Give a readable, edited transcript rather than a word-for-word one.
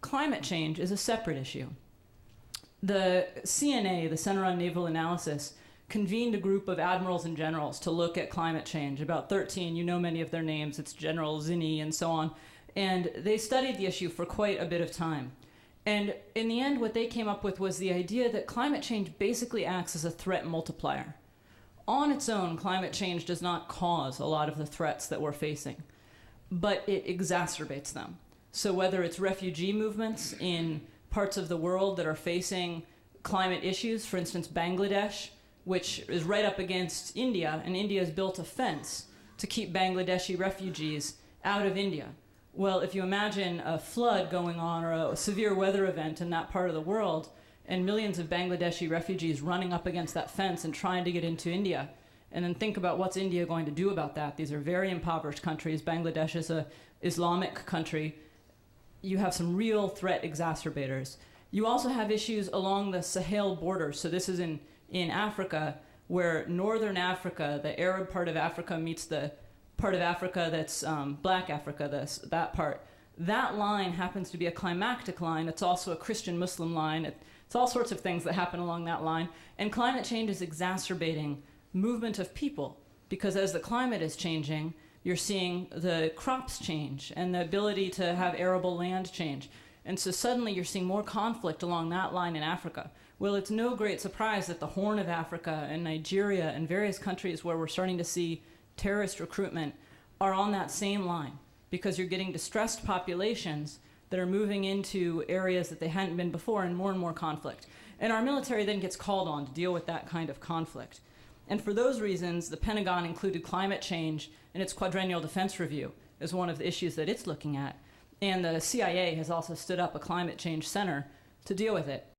climate change is a separate issue. The CNA, the Center on Naval Analysis, convened a group of admirals and generals to look at climate change, about 13, you know many of their names, it's General Zinni and so on, and they studied the issue for quite a bit of time. And in the end, what they came up with was the idea that climate change basically acts as a threat multiplier. On its own, climate change does not cause a lot of the threats that we're facing, but it exacerbates them. So whether it's refugee movements in parts of the world that are facing climate issues, for instance, Bangladesh, which is right up against India, and India has built a fence to keep Bangladeshi refugees out of India. Well, if you imagine a flood going on or a severe weather event in that part of the world, and millions of Bangladeshi refugees running up against that fence and trying to get into India, and then think about what's India going to do about that. These are very impoverished countries. Bangladesh is an Islamic country. You have some real threat exacerbators. You also have issues along the Sahel border. So this is in Africa, where northern Africa, the Arab part of Africa, meets the part of Africa that's black Africa, that part. That line happens to be a climactic line. It's also a Christian-Muslim line. It's all sorts of things that happen along that line. And climate change is exacerbating movement of people, because as the climate is changing, you're seeing the crops change and the ability to have arable land change. And so suddenly you're seeing more conflict along that line in Africa. Well, it's no great surprise that the Horn of Africa and Nigeria and various countries where we're starting to see terrorist recruitment are on that same line, because you're getting distressed populations that are moving into areas that they hadn't been before, and more conflict. And our military then gets called on to deal with that kind of conflict. And for those reasons, the Pentagon included climate change in its quadrennial defense review as one of the issues that it's looking at. And the CIA has also stood up a climate change center to deal with it.